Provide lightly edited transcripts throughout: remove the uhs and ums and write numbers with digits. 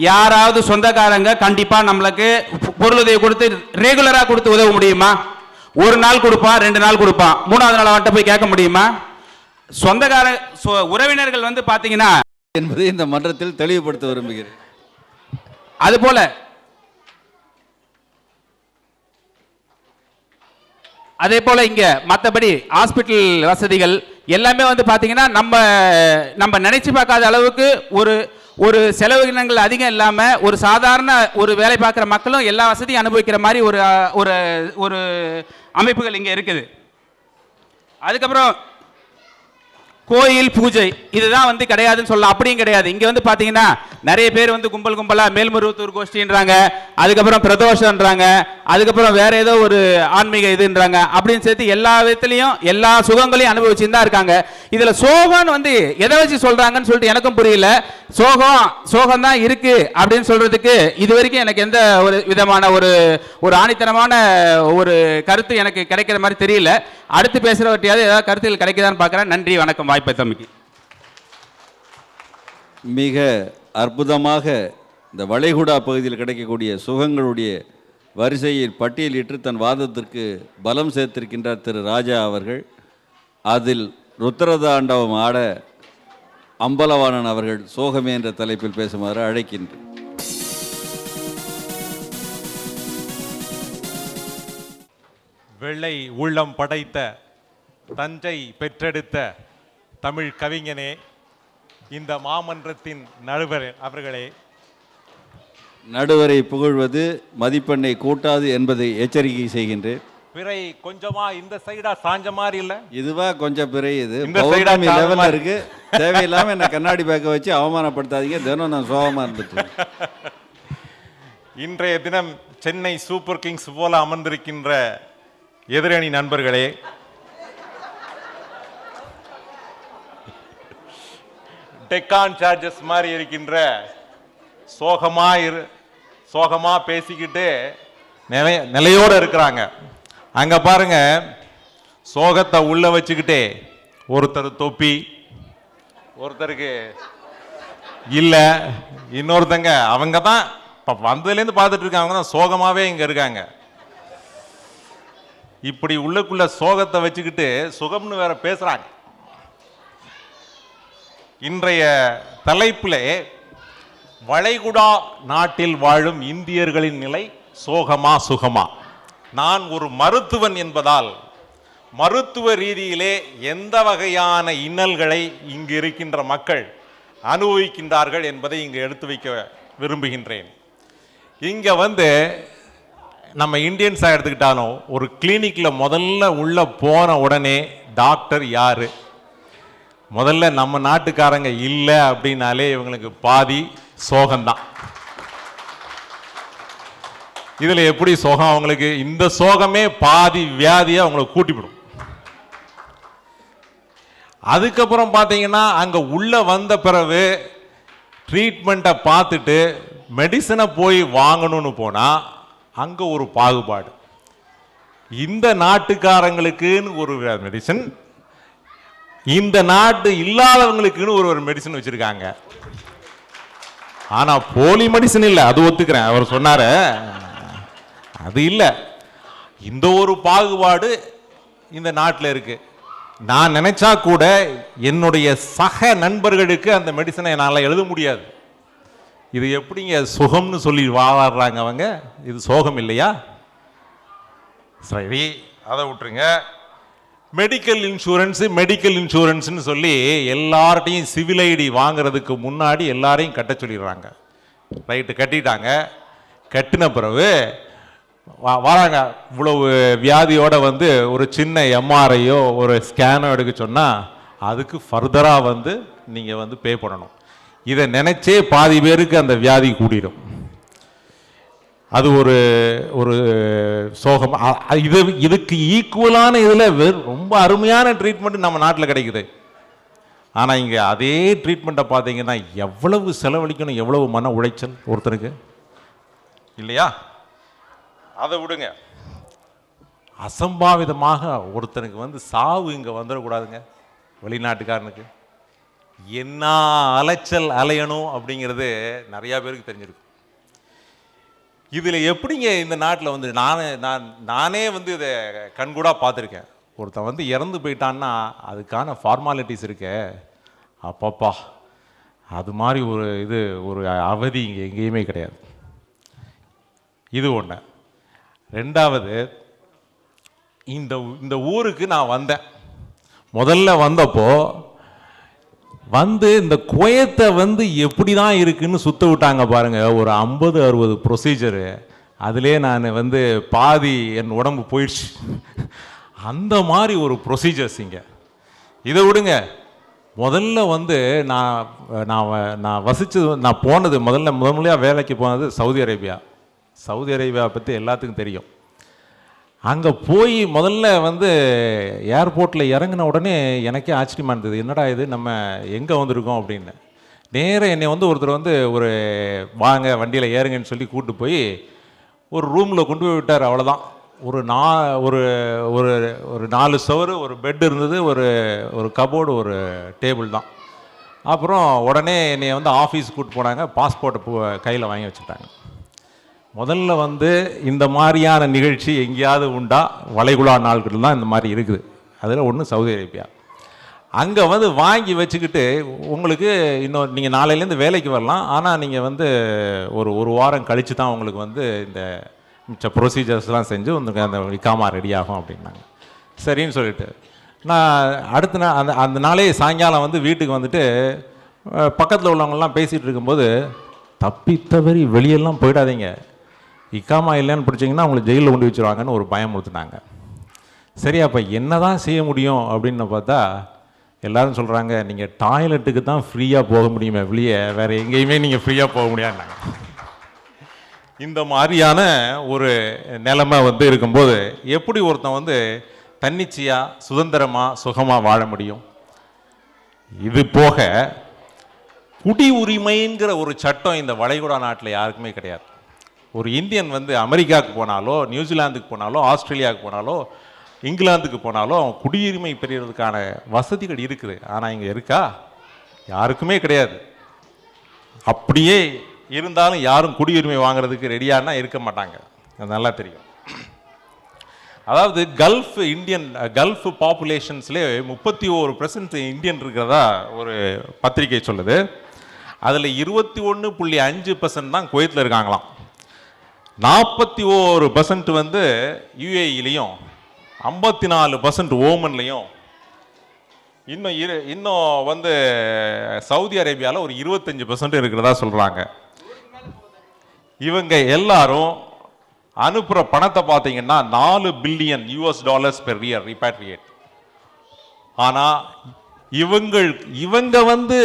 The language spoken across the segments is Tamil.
யாராவது சொந்தக்காரங்க கண்டிப்பா நம்மளுக்கு பொருளுதவி கொடுத்து ரெகுலரா கொடுத்து உதவ முடியுமா? ஒரு நாள் கொடுப்பான், 2 நாள் கொடுப்பான், 3வது நாள் அவன்கிட்ட போய் கேட்க முடியுமா? சொந்தக்கார உறவினர்கள் வந்து பாத்தீங்கன்னா என்பதை இந்த மன்றத்தில் தெளிவுபடுத்த விரும்புகிறேன். அதுபோல அதே போல இங்க மற்றபடி ஹாஸ்பிட்டல் வசதிகள் எல்லாமே வந்து பாத்தீங்கன்னா நம்ம நினைச்சு பார்க்காத அளவுக்கு ஒரு செலவினங்கள் அதிகம் இல்லாம ஒரு சாதாரண ஒரு வேலை பார்க்குற மக்களும் எல்லா வசதியும் அனுபவிக்கிற மாதிரி ஒரு அமைப்புகள் இங்க இருக்குது. அதுக்கப்புறம் கோயில் பூஜை இதுதான் வந்து கிடையாதுன்னு சொல்லலாம். அப்படியும் கிடையாது. இங்க வந்து பாத்தீங்கன்னா நிறைய பேர் வந்து கும்பல் கும்பலா மேல்மருவத்தூர் கோஷ்டின்றாங்க, அதுக்கப்புறம் பிரதோஷன்றாங்க, அதுக்கப்புறம் வேற ஏதோ ஒரு ஆன்மீக இதுன்றாங்க. அப்படின்னு சேர்த்து எல்லா விதத்திலையும் எல்லா சுகங்களையும் அனுபவிச்சுன்னு தான் இருக்காங்க. இதுல சோகம்னு வந்து எதை வச்சு சொல்றாங்கன்னு சொல்லிட்டு எனக்கும் புரியல. சோகம் தான் இருக்கு அப்படின்னு சொல்றதுக்கு இது வரைக்கும் எனக்கு எந்த ஒரு விதமான ஒரு ஆணித்தனமான ஒரு கருத்து எனக்கு கிடைக்கிற மாதிரி தெரியல. அடுத்து பேசுறவற்றியாவது ஏதாவது கருத்துகள் கிடைக்குதான்னு பார்க்குறேன். நன்றி, வணக்கம், வாய்ப்பை தம்பிக்கு. மிக அற்புதமாக இந்த வளைகுடா பகுதியில் கிடைக்கக்கூடிய சுகங்களுடைய வரிசையில் பட்டியலிட்டு தன் வாதத்திற்கு பலம் சேர்த்திருக்கின்றார் திரு ராஜா அவர்கள். அதில் ருத்ரதாண்டவம் ஆட அம்பலவாணன் அவர்கள் சோகமே என்ற தலைப்பில் பேசுமாறு அழைக்கின்றேன். வெள்ளை உள்ளம் படைத்த தஞ்சை பெற்றெடுத்த தமிழ் கவிஞனே, இந்த மாமன்றத்தின் நடுவர் அவர்களே, நடுவரை புகழ்வது மதிப்பெண்ணை கூட்டாது என்பதை எச்சரிக்கை செய்கின்றேன். பிறை கொஞ்சமா இந்த சைடா சாஞ்ச மாதிரி இல்ல, இதுவா கொஞ்சம் பிறை, இது இந்த சைடா லெவல்ல இருக்கு. தேவையில்லாம என்ன கண்ணாடி பேக்க வச்சு அவமானப்படுத்தாதீங்க. தினம் நான் சோகமா இருந்துட்டு. இன்றைய தினம் சென்னை சூப்பர் கிங்ஸ் போல அமர்ந்திருக்கின்ற எதிரணி நண்பர்களே, டெக்கான் சார்ஜஸ் மாதிரி இருக்கின்ற சோகமா பேசிக்கிட்டு நிலையோடு இருக்கிறாங்க. அங்க பாருங்க, சோகத்தை உள்ள வச்சுக்கிட்டே ஒருத்தர் தொப்பி, ஒருத்தருக்கு இல்ல, இன்னொருத்தங்க அவங்க தான் வந்ததுலேருந்து பார்த்துட்டு இருக்காங்க தான் சோகமாவே இங்க இருக்காங்க. இப்படி உள்ளுக்குள்ள சோகத்தை வச்சுக்கிட்டு சுகம்னு வேற பேசுறாங்க. இன்றைய தலைப்பிலே வளைகுடா நாட்டில் வாழும் இந்தியர்களின் நிலை சோகமா சுகமா? நான் ஒரு மருத்துவன் என்பதால் மருத்துவ ரீதியிலே எந்த வகையான இன்னல்களை இங்கு இருக்கின்ற மக்கள் அனுபவிக்கின்றார்கள் என்பதை இங்கு எடுத்து வைக்க விரும்புகின்றேன். இங்க வந்து நம்ம இந்தியன்ஸாக எடுத்துக்கிட்டாலும் ஒரு கிளினிக்கில் முதல்ல உள்ள போன உடனே டாக்டர் யாரு? முதல்ல நம்ம நாட்டுக்காரங்க இல்லை அப்படின்னாலே இவங்களுக்கு பாதி சோகம்தான். இதுல எப்படி சோகம் அவங்களுக்கு? இந்த சோகமே பாதி வியாதியை அவங்களை கூட்டிவிடும். அதுக்கப்புறம் பார்த்தீங்கன்னா அங்க உள்ள வந்த பிறகு ட்ரீட்மெண்ட்டை பார்த்துட்டு மெடிசனை போய் வாங்கணும்னு போனா அங்க ஒரு பாகுபாடு. இந்த நாட்டுக்காரங்களுக்குன்னு ஒரு மெடிசன், இந்த நாட்டு இல்லாதவங்களுக்குன்னு ஒரு மெடிசன் வச்சிருக்காங்க. ஆனா போலி மெடிசன் இல்லை, அது ஒத்துக்கிறேன். அவர் சொன்னாரு, அது இல்லை. இந்த ஒரு பாகுபாடு இந்த நாட்டில் இருக்கு. நான் நினைச்சா கூட என்னுடைய சக நண்பர்களுக்கு அந்த மெடிசனை என்னால் எழுத முடியாது. இது எப்படிங்க சுகம்னு சொல்லி வாழறாங்க அவங்க? இது சோகம் இல்லையா? சரி, அதை விட்டுருங்க. மெடிக்கல் இன்சூரன்ஸ்னு சொல்லி எல்லார்ட்டையும் சிவில் ஐடி வாங்குறதுக்கு முன்னாடி எல்லாரையும் கட்ட சொல்லிடுறாங்க. ரைட்டு, கட்டிட்டாங்க. கட்டின பிறகு வராங்க, இவ்வளவு வியாதியோட வந்து ஒரு சின்ன எம்ஆர்ஐயோ ஒரு ஸ்கேனோ எடுக்க சொன்னால் அதுக்கு ஃபர்தராக வந்து நீங்கள் வந்து பே பண்ணணும். இதை நினைச்சே பாதி பேருக்கு அந்த வியாதி கூடிடும். அது ஒரு சோகம். இதுக்கு ஈக்குவலான இதில் ரொம்ப அருமையான ட்ரீட்மெண்ட் நம்ம நாட்டில் கிடைக்குது. ஆனால் இங்கே அதே ட்ரீட்மெண்ட்டை பார்த்தீங்கன்னா எவ்வளவு செலவழிக்கணும், எவ்வளவு மன உளைச்சல் ஒருத்தருக்கு இல்லையா? அதை விடுங்க. அசம்பாவிதமாக ஒருத்தனுக்கு வந்து சாவு இங்கே வந்துடக்கூடாதுங்க வெளிநாட்டுக்காரனுக்கு. என்ன அலைச்சல் அலையணும் அப்படிங்கிறது நிறையா பேருக்கு தெரிஞ்சிருக்கும். இதில் எப்படிங்க இந்த நாட்டில் வந்து நானே வந்து இதை கண்கூடாக பார்த்துருக்கேன். ஒருத்தன் வந்து இறந்து போயிட்டான்னா அதுக்கான ஃபார்மாலிட்டிஸ் இருக்கே, அப்பப்பா, அது மாதிரி ஒரு அவதி இங்கே எங்கேயுமே கிடையாது. இது ஒன்று. ரெண்டாவது, இந்த ஊருக்கு நான் வந்தேன். முதல்ல வந்தப்போ இந்த குவைத்தை வந்து எப்படி தான் இருக்குன்னு சுத்த விட்டாங்க பாருங்க, ஒரு 50-60 ப்ரொசீஜரு. அதிலே நான் வந்து பாதி என் உடம்பு போயிடுச்சு. அந்த மாதிரி ஒரு ப்ரொசீஜர்ஸ் இங்கே. இதை விடுங்க, முதல்ல வந்து நான் போனது முதல்லையாக வேலைக்கு போனது சவுதி அரேபியா. சவுதி அரேபியா பற்றி எல்லாத்துக்கும் தெரியும். அங்கே போய் முதல்ல வந்து ஏர்போர்ட்டில் இறங்கின உடனே எனக்கே ஆச்சரியமாக இருந்தது, என்னடா இது நம்ம எங்கே வந்திருக்கோம் அப்படின்னு. நேராக என்னை வந்து ஒருத்தர் வந்து ஒரு வாங்க வண்டியில் ஏறுங்கன்னு சொல்லி கூப்பிட்டு போய் ஒரு ரூமில் கொண்டு போய் விட்டார். அவ்வளோதான். ஒரு 4 சவரு, ஒரு பெட் இருந்தது, ஒரு கபோர்டு, ஒரு டேபிள் தான். அப்புறம் உடனே என்னை வந்து ஆஃபீஸ் கூப்பிட்டு போனாங்க. பாஸ்போர்ட்டை கையில் வாங்கி வச்சுட்டாங்க. முதல்ல வந்து இந்த மாதிரியான நிகழ்ச்சி எங்கேயாவது உண்டா? வளைகுடா நாட்கள் தான் இந்த மாதிரி இருக்குது. அதில் ஒன்று சவுதி அரேபியா. அங்கே வந்து வாங்கி வச்சுக்கிட்டு உங்களுக்கு இன்னும் நீங்கள் நாளையிலேருந்து வேலைக்கு வரலாம், ஆனால் நீங்கள் வந்து ஒரு வாரம் கழித்து தான் உங்களுக்கு வந்து இந்த மிச்ச ப்ரொசீஜர்ஸ்லாம் செஞ்சு உங்களுக்கு அந்த இக்காமா ரெடி ஆகும் அப்படின்னாங்க. சரின்னு சொல்லிட்டு நான் அடுத்த நாள் அந்த நாளே சாயங்காலம் வந்து வீட்டுக்கு வந்துட்டு பக்கத்தில் உள்ளவங்கெல்லாம் பேசிகிட்டு இருக்கும்போது, தப்பி தவறி வெளியெல்லாம் போயிடாதீங்க, இக்காமா இல்லைன்னு பிடிச்சிங்கன்னா அவங்களை ஜெயிலில் கொண்டு வச்சுருவாங்கன்னு ஒரு பயம் கொடுத்துட்டாங்க. சரி, அப்போ என்ன தான் செய்ய முடியும் அப்படின்னு பார்த்தா எல்லோரும் சொல்கிறாங்க, நீங்கள் டாய்லெட்டுக்கு தான் ஃப்ரீயாக போக முடியுமே வெளியே, வேறு எங்கேயுமே நீங்கள் ஃப்ரீயாக போக முடியாதுனாங்க. இந்த மாதிரியான ஒரு நிலைமை வந்து இருக்கும்போது எப்படி ஒருத்தன் வந்து தன்னிச்சையாக சுதந்திரமாக சுகமாக வாழ முடியும்? இது போக குடி உரிமைங்கிற ஒரு சட்டம் இந்த வளைகுடா நாட்டில் யாருக்குமே கிடையாது. ஒரு இந்தியன் வந்து அமெரிக்காவுக்கு போனாலோ, நியூசிலாந்துக்கு போனாலோ, ஆஸ்திரேலியாவுக்கு போனாலோ, இங்கிலாந்துக்கு போனாலோ அவன் குடியுரிமை பெறுவதற்கான வசதிகள் இருக்குது. ஆனால் இங்கே இருக்கா? யாருக்குமே கிடையாது. அப்படியே இருந்தாலும் யாரும் குடியுரிமை வாங்குறதுக்கு ரெடியானா இருக்க மாட்டாங்க. அது நல்லா தெரியும். அதாவது கல்ஃப் பாப்புலேஷன்ஸ்லேயே 31% இந்தியன் இருக்கிறதா ஒரு பத்திரிகை சொல்லுது. அதில் 21.5% தான் குவைத்தில் இருக்காங்களாம். 41% வந்து யுஏஇலையும், 54% ஓமன்லையும், இன்னும் வந்து சவுதி அரேபியாவில் ஒரு 25% இருக்கிறதா சொல்கிறாங்க. இவங்க எல்லாரும் அனுப்புகிற பணத்தை பார்த்தீங்கன்னா $4 பில்லியன் பெர் இயர் ரிபாட்ரியேட். ஆனால் இவங்க வந்து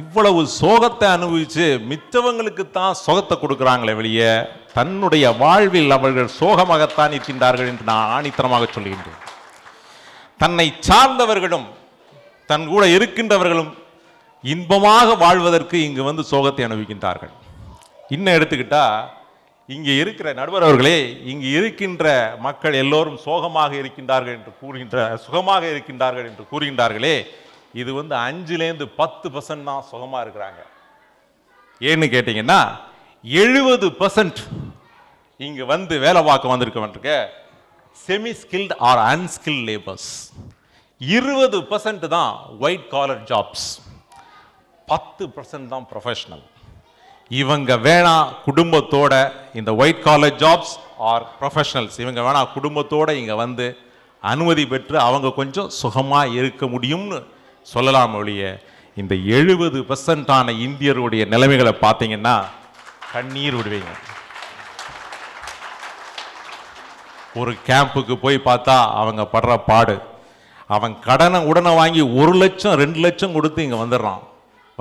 இவ்வளவு சோகத்தை அனுபவிச்சு மிச்சவங்களுக்கு தான் சோகத்தை கொடுக்குறாங்களே வெளியே, தன்னுடைய வாழ்வில் அவர்கள் சோகமாகத்தான் இருக்கின்றார்கள் என்று நான் ஆணித்தரமாக சொல்லுகின்றேன். தன்னை சார்ந்தவர்களும் தன் கூட இருக்கின்றவர்களும் இன்பமாக வாழ்வதற்கு இங்கு வந்து சோகத்தை அனுபவிக்கின்றார்கள். இன்னும் எடுத்துக்கிட்டா, இங்கே இருக்கிற நடுவர் அவர்களே, இங்கு இருக்கின்ற மக்கள் எல்லோரும் சோகமாக இருக்கின்றார்கள் என்று சுகமாக இருக்கின்றார்கள் என்று கூறுகின்றார்களே, இது வந்து 5-10% தான் சுகமாக இருக்கிறாங்க. ஏன்னு கேட்டீங்கன்னா 70% இங்க வந்து வேலை பார்க்க வந்திருக்க semi skilled or unskilled labours. 20% தான் ஒயிட் காலர் ஜாப்ஸ், 10% தான் ப்ரொஃபஷனல். இவங்க வேணா குடும்பத்தோட, இந்த white collar jobs or professionals, இவங்க வேணா குடும்பத்தோட இங்க வந்து அனுமதி பெற்று அவங்க கொஞ்சம் சுகமா இருக்க முடியும்னு சொல்லலாம் ஒழிய, இந்த 70% இந்தியருடைய நிலைமைகளை பார்த்தீங்கன்னா கண்ணீர் விடுவீங்க. ஒரு கேம்புக்கு போய் பார்த்தா அவங்க படுற பாடு, அவன் கடனை உடனே வாங்கி 1 லட்சம் 2 லட்சம் கொடுத்து இங்கே வந்துடுறான்.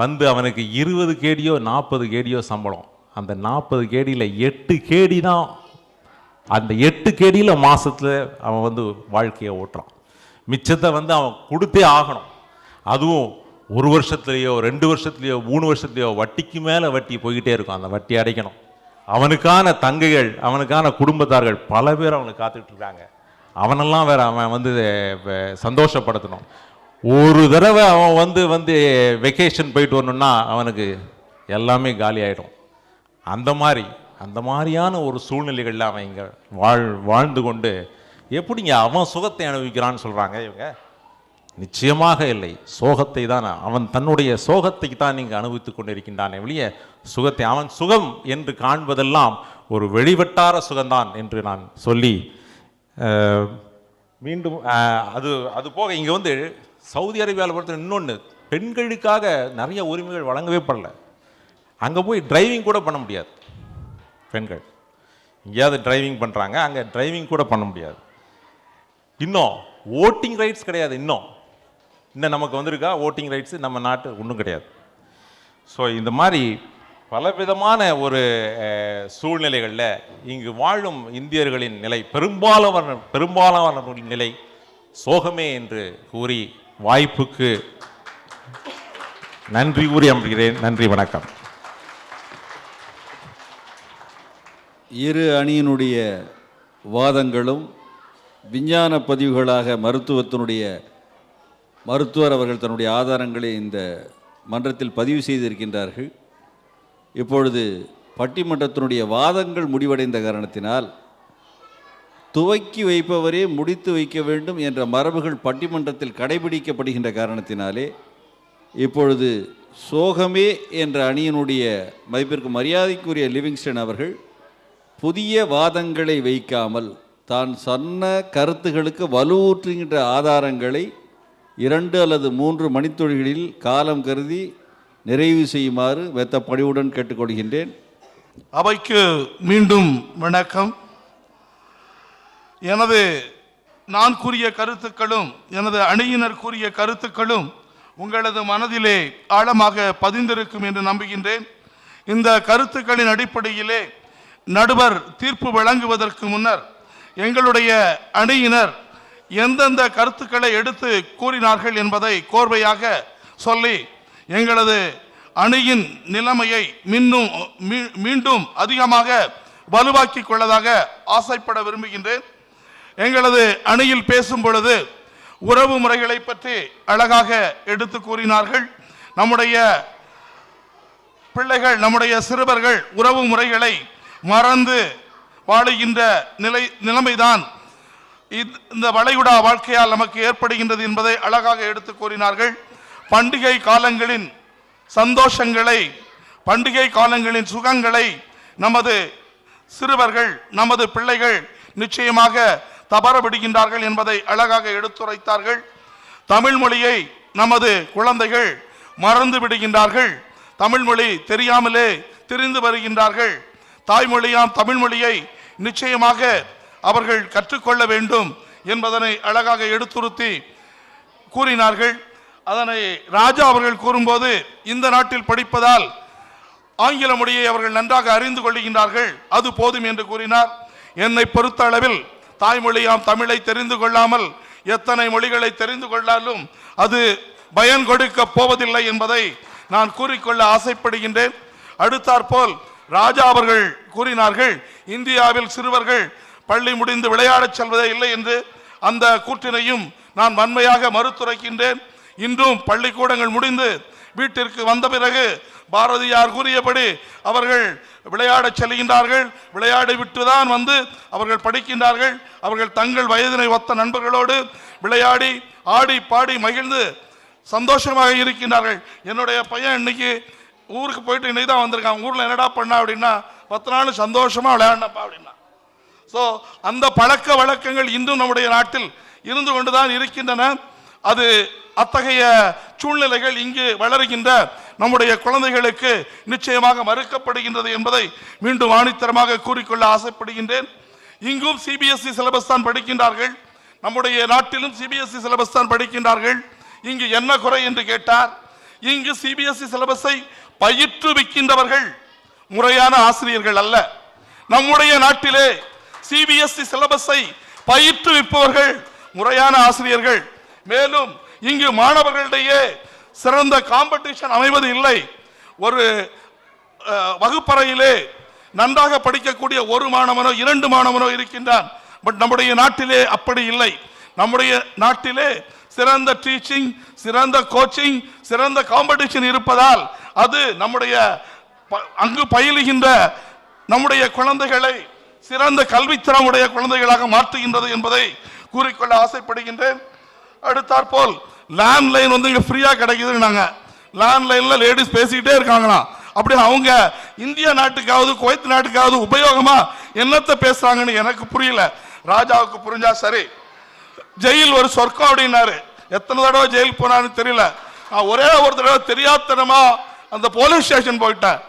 வந்து அவனுக்கு 20 கேடியோ 40 கேடியோ சம்பளம். அந்த 40 கேடியில் 8 கேடி தான், அந்த 8 கேடியில் மாதத்தில் அவன் வந்து வாழ்க்கையை ஓட்டுறான். மிச்சத்தை வந்து அவன் கொடுத்தே ஆகணும். அதுவும் 1 வருஷத்துலேயோ 2 வருஷத்துலேயோ 3 வருஷத்துலேயோ வட்டிக்கு மேலே வட்டி போய்கிட்டே இருக்கும். அந்த வட்டி அடைக்கணும். அவனுக்கான தங்கைகள், அவனுக்கான குடும்பத்தார்கள் பல பேர் அவனுக்கு காத்துக்கிட்டு இருக்காங்க. அவனெல்லாம் வேற அவன் வந்து சந்தோஷப்படுத்தணும். ஒரு தடவை அவன் வந்து வெக்கேஷன் போயிட்டு வரணும்னா அவனுக்கு எல்லாமே காலி ஆகிடும். அந்த மாதிரியான ஒரு சூழ்நிலைகளில் அவன் இங்கே வாழ்ந்து கொண்டு எப்படிங்க அவன் சுகத்தை அனுபவிக்கிறான்னு சொல்கிறாங்க இவங்க. நிச்சயமாக இல்லை, சோகத்தை தான் அவன் தன்னுடைய சோகத்தை தான் இங்கே அனுபவித்து கொண்டிருக்கின்றானே வெளிய சுகத்தை அவன் சுகம் என்று காண்பதெல்லாம் ஒரு வெளிவட்டார சுகம்தான் என்று நான் சொல்லி மீண்டும் அது போக இங்கே வந்து சவுதி அரேபியாவில் பொறுத்த இன்னொன்று, பெண்களுக்காக நிறைய உரிமைகள் வழங்கவே படல. அங்கே போய் டிரைவிங் கூட பண்ண முடியாது பெண்கள். எங்கேயாவது டிரைவிங் பண்ணுறாங்க, அங்கே டிரைவிங் கூட பண்ண முடியாது. இன்னும் ஓட்டிங் ரைட்ஸ் கிடையாது. இன்னும் நமக்கு வந்திருக்கா ஓட்டிங் ரைட்ஸு? நம்ம நாட்டு ஒன்றும் கிடையாது. ஸோ இந்த மாதிரி பலவிதமான ஒரு சூழ்நிலைகளில் இங்கு வாழும் இந்தியர்களின் நிலை பெரும்பாலானவர்களின் நிலை சோகமே என்று கூறி வாய்ப்புக்கு நன்றி கூறி அமர்கிறேன். நன்றி, வணக்கம். இரு அணியினுடைய வாதங்களும் விஞ்ஞான பதிவுகளாக மருத்துவர் அவர்கள் தன்னுடைய ஆதாரங்களை இந்த மன்றத்தில் பதிவு செய்திருக்கின்றார்கள். இப்பொழுது பட்டிமன்றத்தினுடைய வாதங்கள் முடிவடைந்த காரணத்தினால் துவக்கி வைப்பவரே முடித்து வைக்க வேண்டும் என்ற மரபுகள் பட்டிமன்றத்தில் கடைபிடிக்கப்படுகின்ற காரணத்தினாலே இப்பொழுது சோகமே என்ற அணியினுடைய மதிப்பிற்கு மரியாதைக்குரிய லிவிங்ஸ்டன் அவர்கள் புதிய வாதங்களை வைக்காமல் தான் சொன்ன கருத்துகளுக்கு வலுவூற்றுகின்ற ஆதாரங்களை 2 அல்லது 3 மணித்துளிகளில் காலம் கருதி நிறைவு செய்யுமாறு வெத்த பணிவுடன் கேட்டுக்கொள்கின்றேன். அவைக்கு மீண்டும் வணக்கம். நான் கூறிய கருத்துக்களும் எனது அணியினர் கூறிய கருத்துக்களும் உங்களது மனதிலே ஆழமாக பதிந்திருக்கும் என்று நம்புகின்றேன். இந்த கருத்துக்களின் அடிப்படையிலே நடுவர் தீர்ப்பு வழங்குவதற்கு முன்னர் எங்களுடைய அணியினர் எந்தெந்த கருத்துக்களை எடுத்து கூறினார்கள் என்பதை கோர்வையாக சொல்லி எங்களது அணியின் நிலைமையை மீண்டும் அதிகமாக வலுவாக்கி கொள்ளதாக ஆசைப்பட விரும்புகின்றேன். எங்களது அணியில் பேசும் பொழுது உறவு முறைகளை பற்றி அழகாக எடுத்து கூறினார்கள். நம்முடைய பிள்ளைகள், நம்முடைய சிறுவர்கள் உறவு முறைகளை மறந்து வாழுகின்ற நிலைமைதான் இந்த வளைகுடா வாழ்க்கையால் நமக்கு ஏற்படுகின்றது என்பதை அழகாக எடுத்து கூறினார்கள். பண்டிகை காலங்களின் சந்தோஷங்களை, பண்டிகை காலங்களின் சுகங்களை நமது சிறுவர்கள், நமது பிள்ளைகள் நிச்சயமாக தவறவிடுகின்றார்கள் என்பதை அழகாக எடுத்துரைத்தார்கள். தமிழ் மொழியை நமது குழந்தைகள் மறந்து விடுகின்றார்கள். தமிழ் மொழி தெரியாமலே திரிந்து வருகின்றார்கள். தாய்மொழியாம் தமிழ் மொழியை நிச்சயமாக அவர்கள் கற்றுக்கொள்ள வேண்டும் என்பதனை அழகாக எடுத்துரைத்து கூறினார்கள். அதனை ராஜா அவர்கள் கூறும்போது, இந்த நாட்டில் படிப்பதால் ஆங்கில மொழியை அவர்கள் நன்றாக அறிந்து கொள்கின்றார்கள், அது போதும் என்று கூறினார். என்னை பொறுத்த அளவில் தாய்மொழியாம் தமிழை தெரிந்து கொள்ளாமல் எத்தனை மொழிகளை தெரிந்து கொள்ளாலும் அது பயன் கொடுக்க போவதில்லை என்பதை நான் கூறிக்கொள்ள ஆசைப்படுகின்றேன். அடுத்தாற்போல் ராஜா அவர்கள் கூறினார்கள், இந்தியாவில் சிறுவர்கள் பள்ளி முடிந்து விளையாடச் செல்வதே இல்லை என்று. அந்த கூற்றினையும் நான் வன்மையாக மறுத்துரைக்கின்றேன். இன்றும் பள்ளிக்கூடங்கள் முடிந்து வீட்டிற்கு வந்த பிறகு பாரதியார் கூறியபடி அவர்கள் விளையாடச் செல்கின்றார்கள். விளையாடி விட்டுதான் வந்து அவர்கள் படிக்கின்றார்கள். அவர்கள் தங்கள் வயதினை ஒத்த நண்பர்களோடு விளையாடி ஆடி பாடி மகிழ்ந்து சந்தோஷமாக இருக்கின்றார்கள். என்னுடைய பையன் இன்னைக்கு ஊருக்கு போயிட்டு இன்னைக்கு தான் வந்திருக்கான். ஊரில் என்னடா பண்ணா அப்படின்னா 10 நாள் சந்தோஷமாக விளையாடினப்பா அப்படின்னா. ஸோ அந்த பழக்க வழக்கங்கள் இன்றும் நம்முடைய நாட்டில் இருந்து கொண்டுதான் இருக்கின்றன. அது அத்தகைய சூழ்நிலைகள் இங்கு வளருகின்ற நம்முடைய குழந்தைகளுக்கு நிச்சயமாக மறுக்கப்படுகின்றது என்பதை மீண்டும் ஆணித்தரமாக கூறிக்கொள்ள ஆசைப்படுகின்றேன். இங்கும் சிபிஎஸ்இ சிலபஸ் தான் படிக்கின்றார்கள். நம்முடைய நாட்டிலும் சிபிஎஸ்இ சிலபஸ் தான் படிக்கின்றார்கள். இங்கு என்ன குறை என்று கேட்டார். இங்கு சிபிஎஸ்இ சிலபஸை பயிற்றுவிக்கின்றவர்கள் முறையான ஆசிரியர்கள் அல்ல. நம்முடைய நாட்டிலே சிபிஎஸ்இ சிலபஸை பயிற்றுவிப்பவர்கள் முறையான ஆசிரியர்கள். மேலும் இங்கு மாணவர்களிடையே சிறந்த காம்படிஷன் அமைவது இல்லை. ஒரு வகுப்பறையிலே நன்றாக படிக்கக்கூடிய ஒரு மாணவனோ 2 மாணவனோ இருக்கின்றான். பட் நம்முடைய நாட்டிலே அப்படி இல்லை. நம்முடைய நாட்டிலே சிறந்த டீச்சிங், சிறந்த கோச்சிங், சிறந்த காம்படிஷன் இருப்பதால் அது நம்முடைய அங்கு பயிலுகின்ற நம்முடைய குழந்தைகளை சிறந்த கல்வித்தரமுடைய குழந்தைகளாக மாற்றுகின்றது என்பதை கூறிக்கொள்ள ஆசைப்படுகின்றேன். அடுத்தாற்போல் லேண்ட்லைன் வந்து இங்க ஃப்ரீயா கிடைக்குதுன்னாங்க. லேண்ட்லைன்ல லேடிஸ் பேசிக்கிட்டே இருக்காங்களாம். அப்படி அவங்க இந்திய நாட்டுக்காவது குவைத் நாட்டுக்காவது உபயோகமா என்னத்தை பேசுறாங்கன்னு எனக்கு புரியல. ராஜாவுக்கு புரிஞ்சா சரி. ஜெயில் ஒரு சொர்க்கம் அப்படின்னாரு. எத்தனை தடவை ஜெயில் போனான்னு தெரியல. நான் ஒரே ஒரு தடவை தெரியாதனமா அந்த போலீஸ் ஸ்டேஷன் போயிட்டேன்.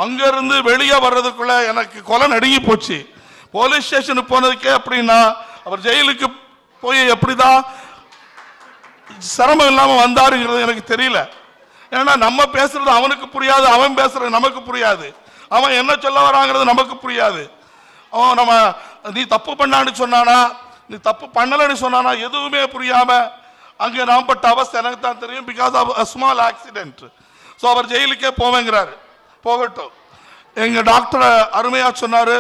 அங்க இருந்து வெளியே வர்றதுக்குள்ள எனக்கு கொலை நடுங்கி போச்சு. போலீஸ் ஸ்டேஷனுக்கு போனதுக்கே அப்படின்னா அவர் ஜெயிலுக்கு போய் எப்படிதான் சிரமம் இல்லாம வந்தாருங்கிறது எனக்கு தெரியல. ஏன்னா நம்ம பேசுறது அவனுக்கு புரியாது, அவன் பேசுறது நமக்கு புரியாது, அவன் என்ன சொல்ல வராங்கிறது நமக்கு புரியாது. அவன் நம்ம நீ தப்பு பண்ணான்னு சொன்னானா, நீ தப்பு பண்ணலன்னு சொன்னானா, எதுவுமே புரியாம அங்கே நாம் பட்ட அவஸ்தை எனக்கு தான் தெரியும். Because of a small accident. So அவர் ஜெயிலுக்கே போவேங்கிறாரு. போகட்டும். எங்க டாக்டர் அருமையா சொன்னாரு,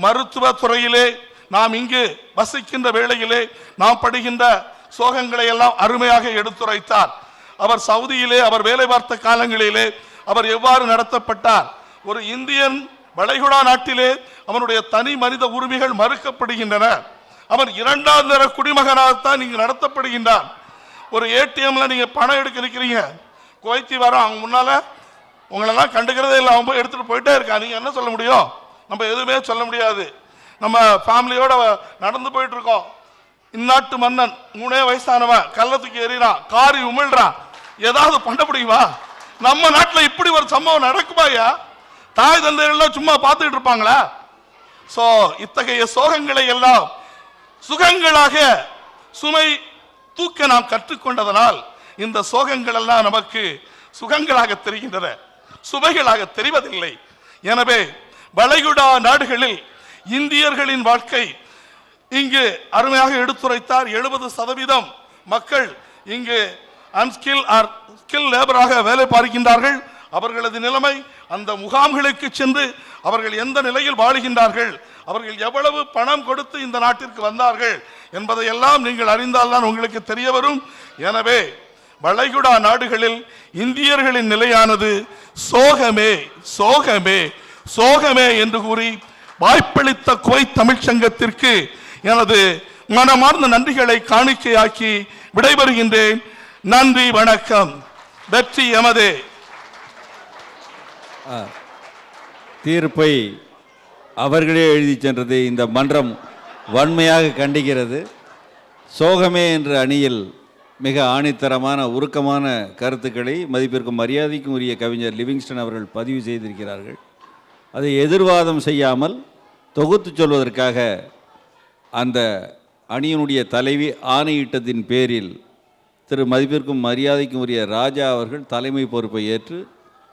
மருத்துவ துறையிலே நாம் இங்கு வசிக்கின்ற வேளையிலே நாம் படுகின்ற சோகங்களை எல்லாம் அருமையாக எடுத்துரைத்தார். அவர் சவுதியிலே அவர் வேலை பார்த்த காலங்களிலே அவர் எவ்வாறு நடத்தப்பட்டார். ஒரு இந்தியன் வளைகுடா நாட்டிலே அவனுடைய தனி மனித உரிமைகள் மறுக்கப்படுகின்றன. அவன் இரண்டாம் தர குடிமகனாகத்தான் இங்கு நடத்தப்படுகின்றான். ஒரு ஏடிஎம்ல நீங்க பணம் எடுக்க நிற்கிறீங்க, குவைத்தி வர அவங்க முன்னால உங்களெல்லாம் கண்டுக்கிறதே இல்லை, அவன் போய் எடுத்துட்டு போயிட்டே இருக்கான். நீங்க என்ன சொல்ல முடியும்? நம்ம எதுவுமே சொல்ல முடியாது. நம்ம ஃபேமிலியோட நடந்து போயிட்டு இருக்கோம். இந்நாட்டு மன்னன் 3 வயசானவன் கள்ளத்துக்கு எறிறான், காரி உமிழ்றான். ஏதாவது பண்ண முடியுமா? நம்ம நாட்டில் இப்படி ஒரு சம்பவம் நடக்குமாயா? தாய் தந்தையெல்லாம் சும்மா பார்த்துட்டு இருப்பாங்களா? சோ இத்தகைய சோகங்களை எல்லாம் சுகங்களாக சுமை தூக்க நாம் கற்றுக்கொண்டதனால் இந்த சோகங்கள் எல்லாம் நமக்கு சுகங்களாக தெரிகின்றன, சுமைகளாக தெரிவதில்லை. எனவே வளைகுடா நாடுகளில் இந்தியர்களின் வாழ்க்கை இங்கு அருமையாக எடுத்துரைத்தார். 70% மக்கள் இங்கு அன்ஸ்கில் ஆர் ஸ்கில் லேபராக வேலை பார்க்கின்றார்கள். அவர்களது நிலைமை அந்த முகாம்களுக்கு சென்று அவர்கள் எந்த நிலையில் வாழுகின்றார்கள், அவர்கள் எவ்வளவு பணம் கொடுத்து இந்த நாட்டிற்கு வந்தார்கள் என்பதை எல்லாம் நீங்கள் அறிந்தால்தான் உங்களுக்கு தெரிய வரும். எனவே வளைகுடா நாடுகளில் இந்தியர்களின் நிலையானது சோகமே சோகமே சோகமே என்று கூறி வாய்ப்பளித்த குவைத் தமிழ்ச் சங்கத்திற்கு எனது மனமார்ந்த நன்றிகளை காணிக்கையாக்கி விடைபெறுகின்றேன். நன்றி, வணக்கம். வெற்றி எமதே. தீர்ப்பை அவர்களே எழுதி சென்றதை இந்த மன்றம் வன்மையாக கண்டிக்கிறது. சோகமே என்ற அணியில் மிக ஆணித்தரமான உருக்கமான கருத்துக்களை மதிப்பிற்கும் மரியாதைக்கும் உரிய கவிஞர் லிவிங்ஸ்டன் அவர்கள் பதிவு செய்திருக்கிறார்கள். அதை எதிர்வாதம் செய்யாமல் தொகுத்து சொல்வதற்காக அந்த அணியினுடைய தலைவி ஆணையிட்டதின் பேரில் திரு மதிப்பிற்கும் மரியாதைக்கும் உரிய ராஜா அவர்கள் தலைமை பொறுப்பை ஏற்று